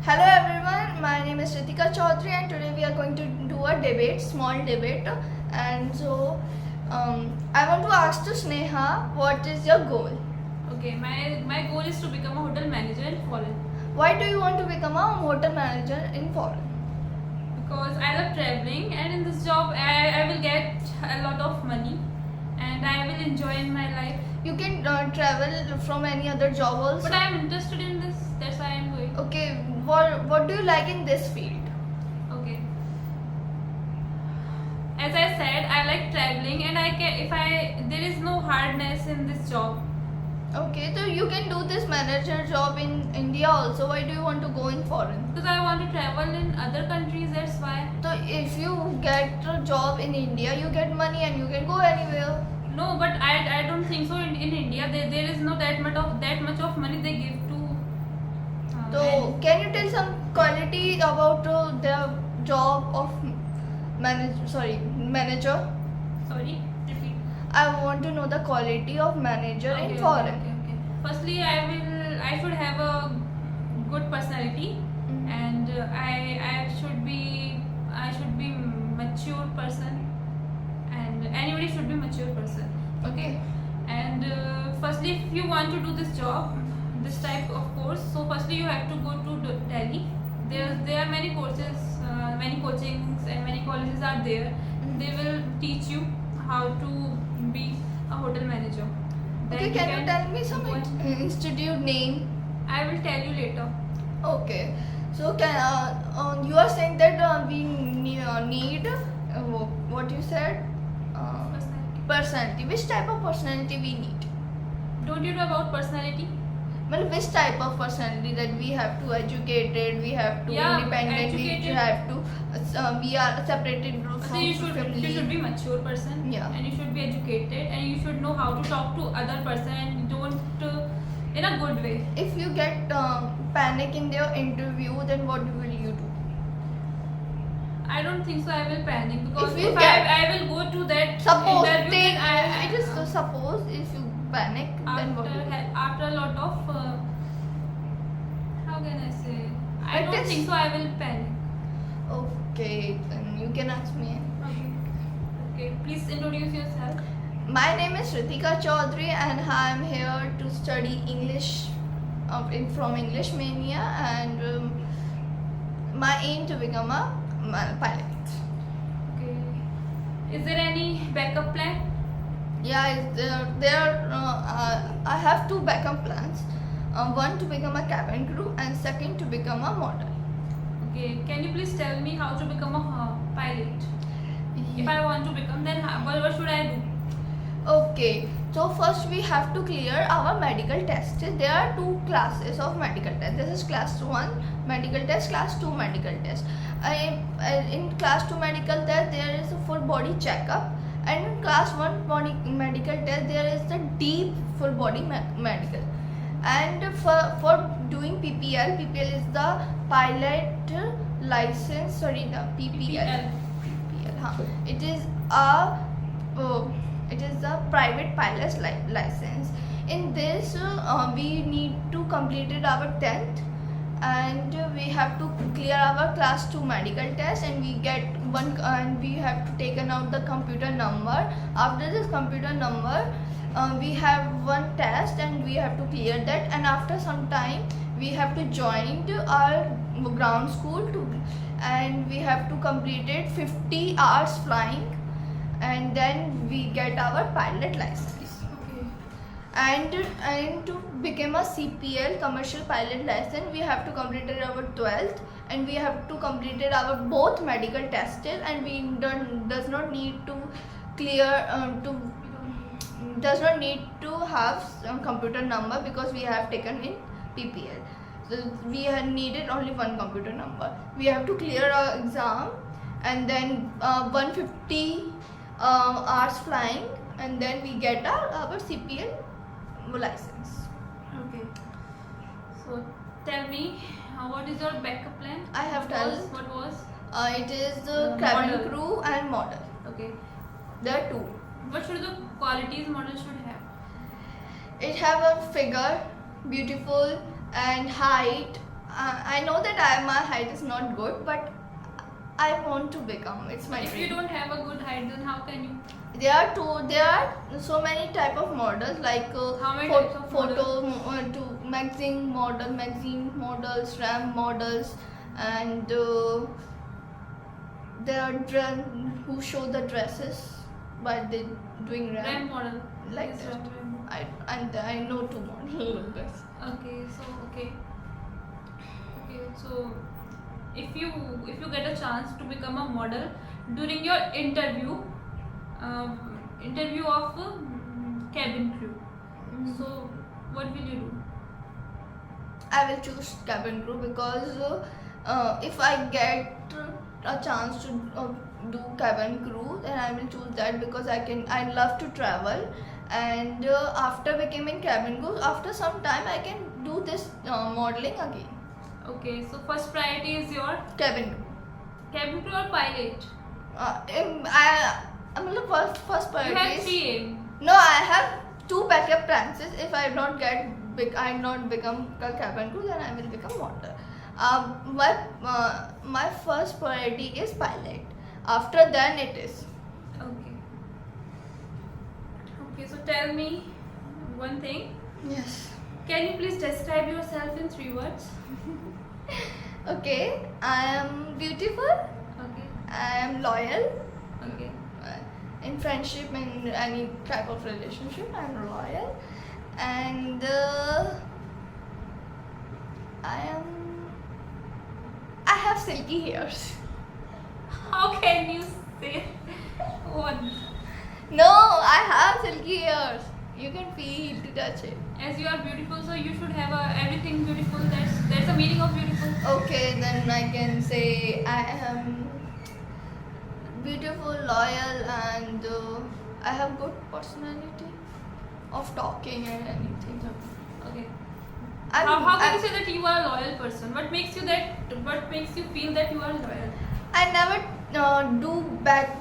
Hello everyone, my name is Ritika Chaudhary and today we are going to do a debate, small debate. And so I want to ask to Sneha, what is your goal? Okay, my goal is to become a hotel manager in foreign Why do you want to become a hotel manager in foreign? because I love traveling, and in this job I will get a lot of money and I will enjoy in my life. You can travel from any other job also. But I am interested in this, that's why I am going. Okay, what do you like in this field? Okay. As I said, I like traveling, and there is no hardness in this job. Okay, so you can do this manager job in India also. Why do you want to go in foreign? Because I want to travel in other countries, that's why. So if you get a job in India, you get money and you can go anywhere. No, but I don't think so. In India, there is no that much of money they give to. So can you tell some quality about the job of manager? Sorry, repeat. I want to know the quality of manager in foreign. Okay. Firstly, I should have a good personality, and I should be mature person, and anybody should be mature person. Okay. And firstly, if you want to do this job, this type of course, so firstly you have to go to Delhi. There are many courses, many coachings, and many colleges are there. They will teach you how to be a hotel manager. Okay, Then can you tell me some institute name? I will tell you later. Okay, so can you are saying that we need what you said personality. Which type of personality we need? Don't you know about personality? Well, which type of personality that we have to educated, we have to independent, we educated. have to we are separated from So you should family. be mature person. Yeah. And you should be educated, and you should know how to talk to other person, and don't in a good way. If you get panic in their interview, then what will you do? I don't think so. I will panic because If you if get- I will go to that Suppose interview, take then I just suppose if you panic, then what? after a lot of how can I say? I don't Practice. think so. I will panic. Okay, then you can ask me. Okay. Please introduce yourself. My name is Ritika Chaudhary and I am here to study English from English Mania, and my aim to become a pilot. Okay. Is there any backup plan? Yeah, I have two backup plans. One to become a cabin crew and second to become a model. Okay. Can you please tell me how to become a pilot? If I want to become, then what should I do? Okay, so first we have to clear our medical test. There are two classes of medical test. This is class 1 medical test, class 2 medical test. In class 2 medical test, there is a full body checkup, and in class 1 body medical test, there is the deep full body medical. And for doing PPL is the pilot license. Sorry, the PPL. It is a private pilot's license. In this, we need to complete our 10th, and we have to clear our class 2 medical test, and we get one, and we have to take out the computer number. After this computer number, we have one test, and we have to clear that, and after some time we have to join our ground school too, and we have to complete it 50 hours flying, and then we get our pilot license. Okay. And to become a CPL commercial pilot license, we have to complete our 12th, and we have to complete our both medical tests, and we does not need to clear does not need to have some computer number because we have taken in PPL. So we have needed only one computer number. We have to clear our exam, and then 150 hours flying, and then we get our CPL license. Okay. So tell me, what is your backup plan? I have told. What was? It is the cabin Model. crew and model. Okay. There are two. What should the qualities model should have? It have a figure, beautiful, and height, I know that my height is not good, but I want to become. It's my If dream. you don't have a good height, then how can you? There are so many type of models like How many types of to magazine models, RAM models, and there are who show the dresses, but they doing Ramp RAM model. like Yes, that. ramp. I know two models. Okay, so if you get a chance to become a model during your interview of cabin crew, so what will you do? I will choose cabin crew because if I get a chance to do cabin crew, then I will choose that because I love to travel, and after becoming cabin crew, after some time I can do this modeling again. Okay, so first priority is your Cabin crew. cabin crew or pilot? I'm the first You have priority. 3 aim. No, I have two backup plans. If I don't I not become a cabin crew, then I will become model. My first priority is pilot. After then it is. Okay, so tell me one thing. Yes. Can you please describe yourself in 3 words? Okay. I am beautiful. Okay. I am loyal. Okay. In friendship and any type of relationship, I am loyal, and I have silky hairs. How can you say one? No, I have silky hairs. You can feel to touch it. As you are beautiful, so you should have everything beautiful. There's a meaning of beautiful. Okay, then I can say I am beautiful, loyal, and I have good personality of talking and anything. Okay. I'm, How can I'm- you say that you are a loyal person? What makes you feel that you are loyal? I never do back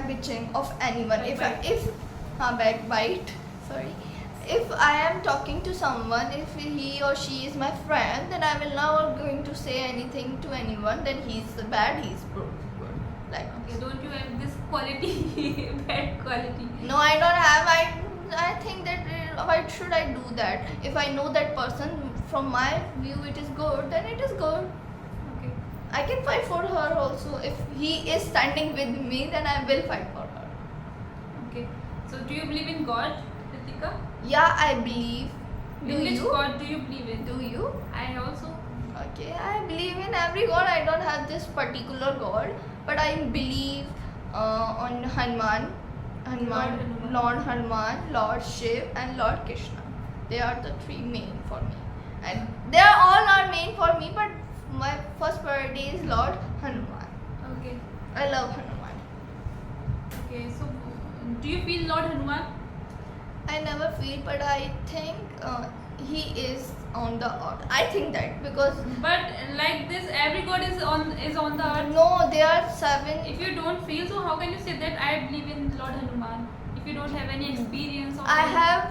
bitching of anyone. Backbite. Sorry. If I am talking to someone, if he or she is my friend, then I will not going to say anything to anyone. Then he's bad, he's good. Like Okay, don't you have this quality, bad quality? no, I don't have. I think that why should I do that? If I know that person from my view it is good, then it is good. Okay. I can fight for her also. If he is standing with me, then I will fight for her. Okay. So do you believe in God, Ritika? Yeah, I believe. Do In which you? God do you believe in? Do you? I also. Okay, I believe in every god. I don't have this particular god, but I believe on Lord Hanuman, Lord Shiv, and Lord Krishna. They are the three main for me, and they are all are main for me. But my first priority is Lord Hanuman. Okay. I love Hanuman. Okay. So do you feel Lord Hanuman? I never feel, but I think he is on the earth. I think that because But like this, every God is on the earth. no, there are 7. If you don't feel, so how can you say that I believe in Lord Hanuman? If you don't have any experience of I it? have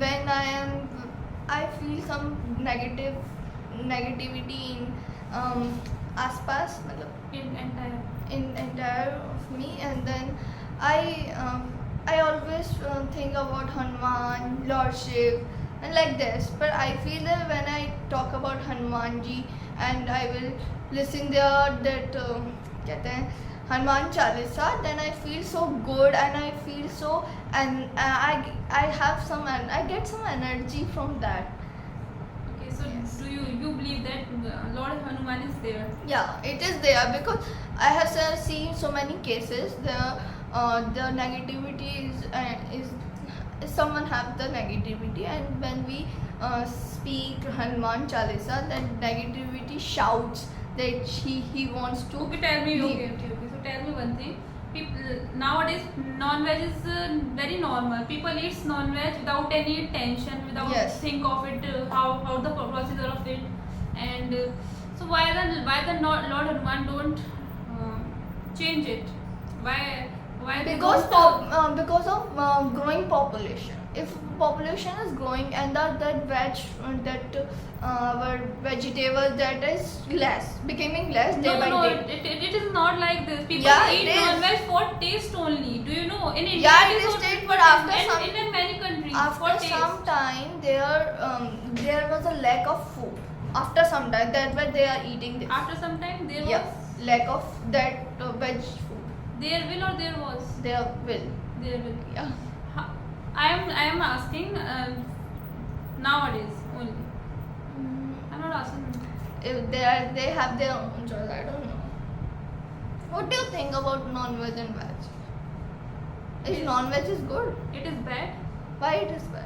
when I feel some negativity in aspas, matlab, in entire. in entire of me, and then I always think about Hanuman, Lord Shiv, and like this. But I feel that when I talk about Hanuman ji and I will listen there that कहते हैं Hanuman Chalisa, then I feel so good and I feel so and I have some and I get some energy from that. Okay, so Yes. do you believe that Lord Hanuman is there? Yeah, it is there because I have seen so many cases. The negativity is someone have the negativity, and when we speak Hanuman Chalisa, that negativity shouts that he wants to. Okay, tell me. leave. Okay. So tell me one thing. People nowadays non-veg is very normal. People eat non-veg without any tension, without Yes. think of it how the procedure of it, and so why the Lord Hanuman don't change it? Why Because they don't, because of growing population. if population is growing and our vegetable that is becoming less day No, by no, day. it is not like this. People Yeah, eat it is. non-veg for taste only. Do you know? In India, Yeah, it it is for taste, for but taste. after And some- in many countries for After taste. some time, there was a lack of food. After some time, that's why they are eating this. After some time, there Yeah, was, lack of that veg food. there will or there was, There will. there will. Yeah. I am asking nowadays only. I'm not asking. If they have their own choice, I don't know. What do you think about non-veg and veg? Is Yes. non-veg is good? It is bad. Why it is bad?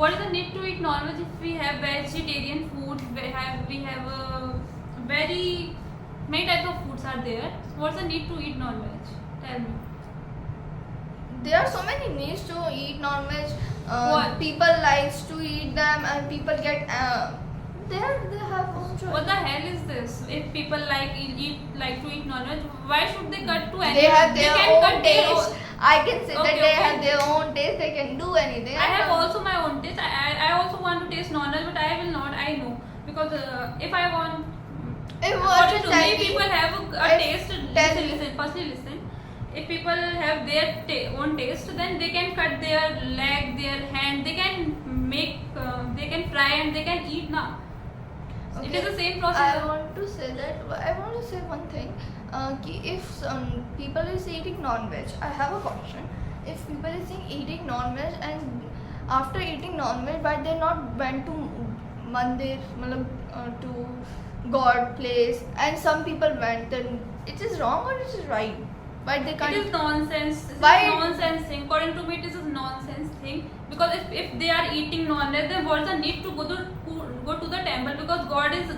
What is the need to eat non-veg if we have vegetarian food? We have a very many types of foods are there. What's the need to eat non-veg? Tell me. There are so many needs to eat non-veg. What? People likes to eat them, and people get. They have own choice. What the hell is this? If people like to eat non-veg, why should they cut to They anything? have their can own cut their taste. own- I can say that Okay, they okay. have their own taste. They can do anything. I have also my own taste. I also want to taste non-veg, but I will not. I know because if I want, If according to tell me, me- people have a if- taste. tell Listen, me. listen. Firstly, listen. If people have their own taste, then they can cut their leg, their hand. They can make. They can fry and they can eat now. It Okay. is the same I process. want to say that. I want to say one thing. Ki if people is eating non-veg, I have a question. If people is eating non-veg and after eating non-veg, why they not went to mandir, to God place, and some people went, then it is wrong or it is right? Why they can't? It is nonsense. This Why- is nonsense thing. According to me, it is a nonsense thing. Because if they are eating non-veg, then what's the need to go to the temple? Because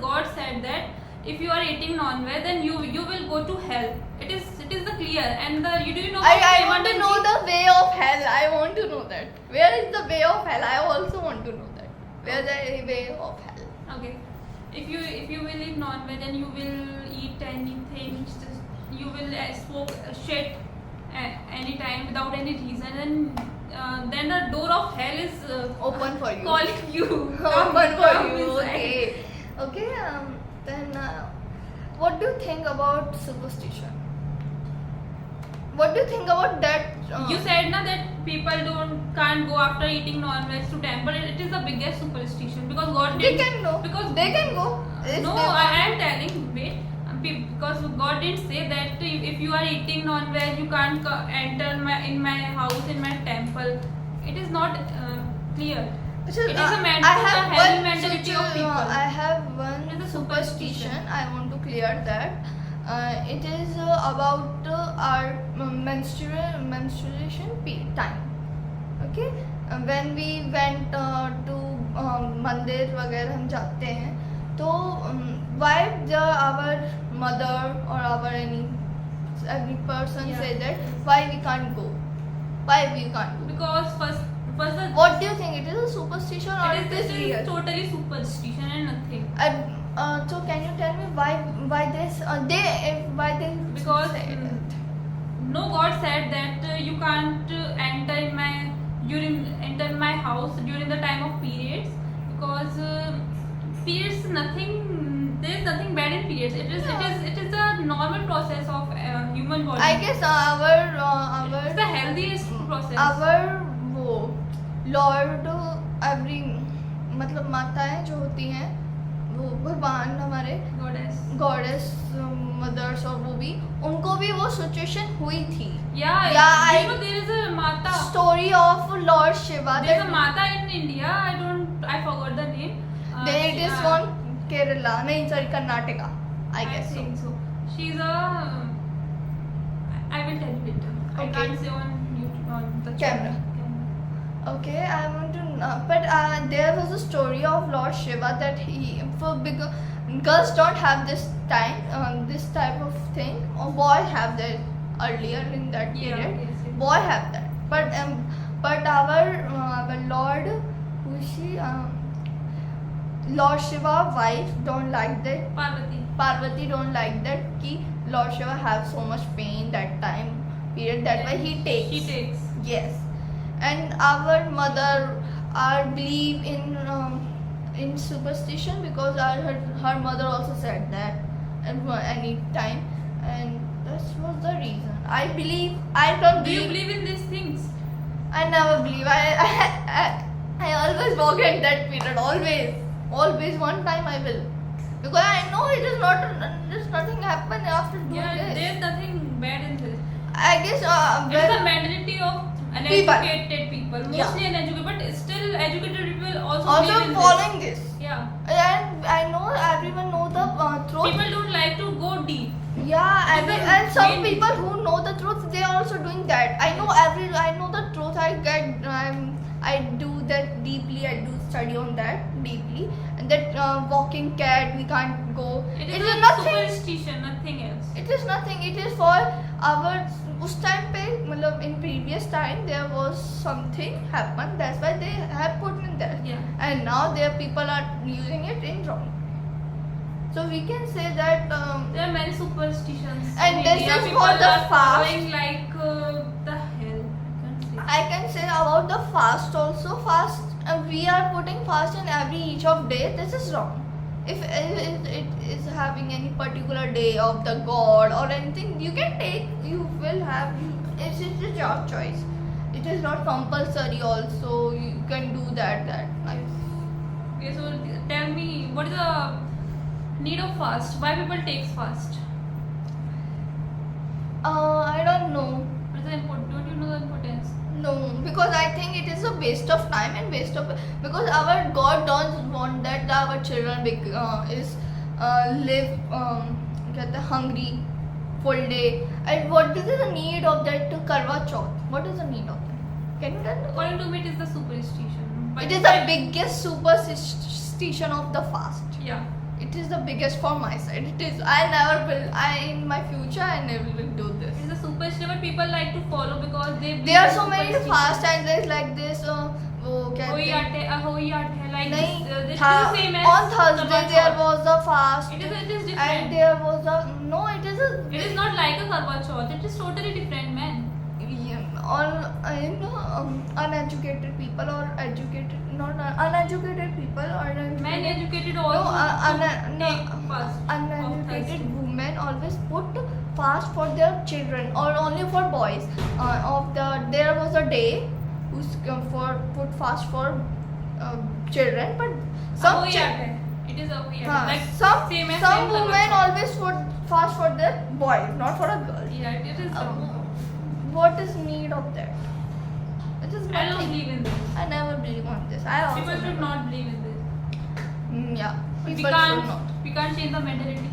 God said that if you are eating non-veg, then you will go to hell. It is the clear. And you do you know? I about want to Payment know and the way of hell. I want to know that. Where is the way of hell? I also want to know that. Where is the way of hell? cheat? Okay. If you will eat non-veg and you will eat anything, you will smoke shit anytime without any reason, and then the door of hell is Open for you. calling you. Open for Come you. inside. Okay. Okay. Then, what do you think about superstition? What do you think about that? You said na that people can't go after eating non-veg to temple. It is the biggest superstition because God they didn't. can go. Because They can go. If No, they I want. am telling. Wait, because God didn't say that if you are eating non-veg, you can't enter in my house, in my temple. It is not clear. So, It is a I have heavy one mentality of situ- people. I have one It is a superstition. superstition. I want to clear that. It is about our menstruation time. Okay, when we went to मंदिर वगैरह हम जाते हैं तो why our mother or our any person Yeah. say that why we can't go, why we can't go? Because first the What do you think? It is a superstition or it is real? totally superstition and nothing. So can you tell me why this why they Because say that? no, God said that you can't enter in my house during the time of periods because periods there is nothing bad in periods. It is a normal process of human body. I guess It's the healthiest process. our वो Lord every मतलब माताएं जो होती हैं वो भगवान हमारे Goddess. Goddess mother's और वो भी उनको भी वो सिचुएशन हुई थी. Yeah, Yeah, you know there is a Mata. Story of Lord Shiva. There is a Mata in India. I forgot the name. Then it is yeah, from Kerala. नहीं sorry Karnataka. I guess so. think so. She's a. I will tell you later. I Okay. can't say on YouTube on the Camera. Okay, I want to know, but there was a story of Lord Shiva that girls don't have this type of thing, or boys have that earlier in that Yeah, period. yes. Boy have that, but our Lord, who is she? Lord Shiva wife don't like that. Parvati don't like that. Ki Lord Shiva have so much pain that time period. That why he takes. She takes. Yes, and our mother believe in superstition because her mother also said that at any time, and that was the reason. I don't Do you believe. believe in these things? I never believe. I always forget that period. Always. One time I will, because I know it is not. There's nothing happen after doing Yeah, this. there's nothing bad in this. I guess. It is a mentality of uneducated people, mostly Yeah. uneducated, but still educated people also believe Also in following this. this. Yeah. And I know everyone know the truth. People don't like to go deep. Yeah, It's a and some main people reason. who know the truth, they are also doing that. I know the truth. I do that deeply. I do study on that deeply. And that walking cat, we can't go. It It is is a nothing. superstition, nothing else. It is nothing. It is for our. उस time पे मतलब in previous time there was something happened. That's why they have put in there. Yeah. And now their people are using it in wrong. So we can say that. There are many superstitions. And in this India. is People for the are fast. following like the hell. I can't say. I can say about the fast also. Fast, we are putting fast in every each of day. This is wrong. If it is having any particular day of the god or anything, you can take. You will have. It's your choice. It is not compulsory. Also, you can do that. Okay, so tell me, what is the need of fast? Why people take fast? I don't know. What is the important? Don't you know the importance? No, because I think it is a waste of time and waste of, because our God don't want that our children live कहते हैं hungry full day. And what is the need of that to Karwa Chauth? What is the need of that? Can you tell me? According to me, it is the superstition. But It is the biggest superstition of the fast. Yeah. It is the biggest for my side. It is. I never will. In my future I never will do this. It is a superstition, but people like to follow because they. There are so many fast and there's like this. वो क्या Hoi कहते हैं? Art hai, like नहीं this, this था, is same as on Thursday Karwa there Chauth. was a fast It is and different. there was a no, it is a It is not like a Karwa Chauth. It is totally different, man. all uneducated people or educated, not uneducated people or Men educated no, also take fast of uneducated Thursday. women always put fast for their children or only for boys. There was a day who's for put fast for children, but some Hoi Art hai. It is a Hoi Art. हाँ, Like some same as some Karwa women Chauth. always put fast for their boy, not for a girl. Yeah, it is wrong. What is need of that? It is I don't nothing. believe in this. I never believe on this. I also People should never. not believe in this. Yeah, We people should not. can't change the mentality.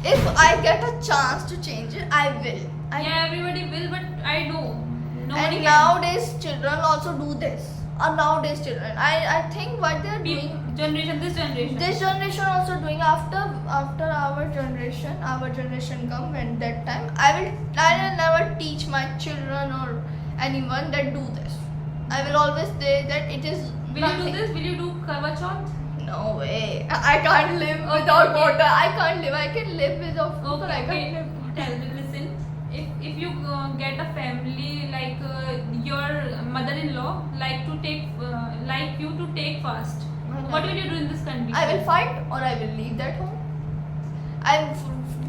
If I get a chance to change it, I will. Yeah, everybody will, but I know nobody And can. nowadays children also do this. Nowadays children, I think what they are doing. This generation. This generation also doing after our generation come, and that time I will never teach my children or anyone that do this. I will always say that it is Will nothing. you do this? Will you do Karwa Chauth? No way. I can't live Okay, without okay. water. I can't live. I can live without food, but I Okay, can't live. Tell me, listen. If you get a family like your mother-in-law like you to take fast, what will you do in this country? I will fight or I will leave that home.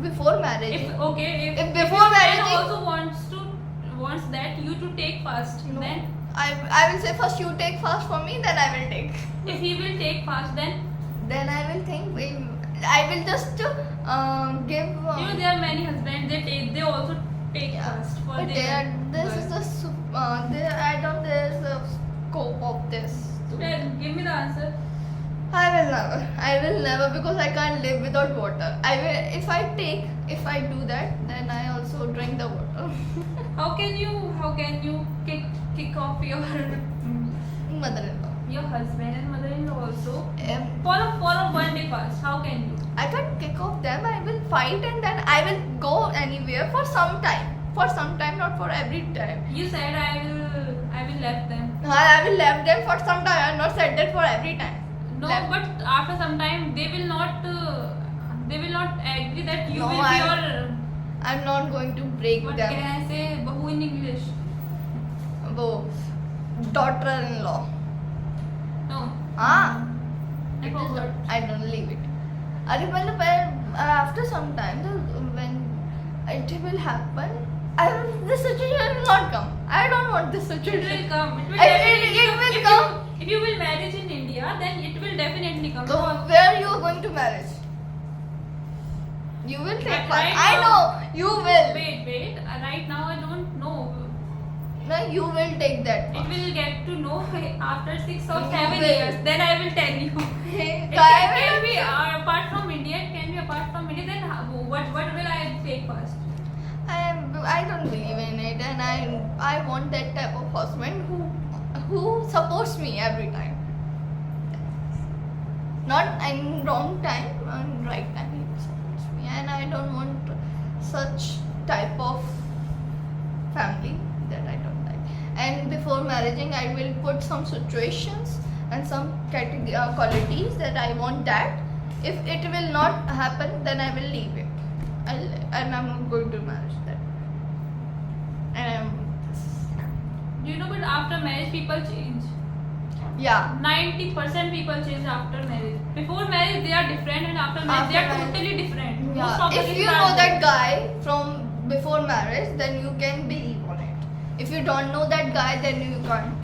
Before marriage. If before your marriage- man also wants that you to take fast, No. then I will say first you take fast for me, then I will take. if he will take fast, then Then I will think. I will just give. you know there are many husbands they also take fast for But their this is girl. I don't. There is a scope of this. Well, give me the answer. I will never because I can't live without water. I will if I do that, then I also drink the water. How can you kick off your Mother-in-law. your husband and mother-in-law also Um, for a 1 day fast? How can you? I can't kick off them. I will fight and then I will go anywhere for some time. For some time, not for every time. You said I will left them. I will leave them for some time. I have not said that for every time. No, Left. but after some time they will not agree that you No, will be your I'm not going to break what them. can I say bahu in English? वो daughter-in-law. No. Ah. I It is forgot. not- I don't leave it. अरे मतलब after some time when it will happen, this situation will not come. I don't want this It situation. will come. It will It definitely will come. come. If you will marriage in India, then it will definitely come. So where you are going to marriage? You will take part. Right I now- know you will. Wait. Right now I don't know. No, you will take that. It will get to know after 6 or You 7 will. years. Then I will tell you. It So I can will. be apart from India. It can be apart from India. Then what will I take first? I don't believe in it, and I want that type of husband who supports me every time. Not in wrong time, and right time he supports me, and I don't want such type of family that I don't like. And before marrying, I will put some situations and some qualities that I want that. If it will not happen, then I will leave it. I'm not going to marry that. And Do you know? But after marriage, people change. yeah, 90% people change after marriage. Before marriage, they are different, and after marriage, they are After marriage- totally different. Most yeah. of the If things you are know that different. guy from before marriage, then you can believe on it. If you don't know that guy, then you can't.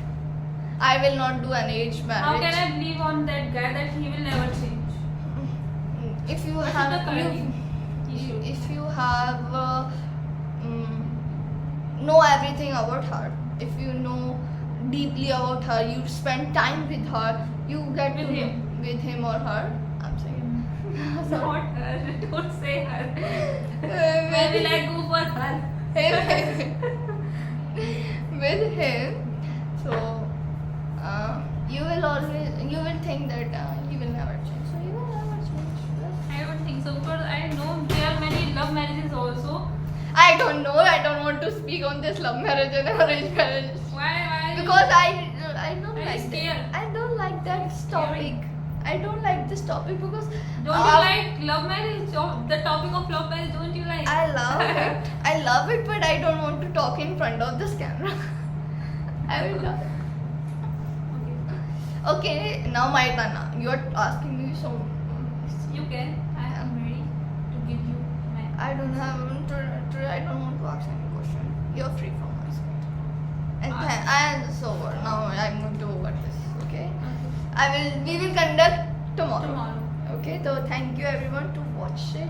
I will not do an arranged How marriage. can I believe on that guy that he will never change? If you What is have the current you, issue? if you have know everything about her, if you know deeply about her, you spend time with her, you get With to know him. with him or her. I'm saying. Not her. Don't say her. With Where will I go for her? with him, so you will think that he will never change. So he will never change. I don't think so. Because I know there are many love marriages also. I don't know. I don't want to speak on this love marriage and arranged marriage Why? because I don't Are you like scared? that. I don't like that topic. I don't like this topic because Don't you like love marriage? The topic of love marriage, don't you like? I love it. I love it, but I don't want to talk in front of this camera. I will not. Okay, now my turn. You are asking me so. You can. I am ready to give you my. I don't have. I don't want to ask any question. You're free from my side. And and so now I'm going to over this. Okay. We will conduct tomorrow. Tomorrow. Okay. So thank you everyone to watch it.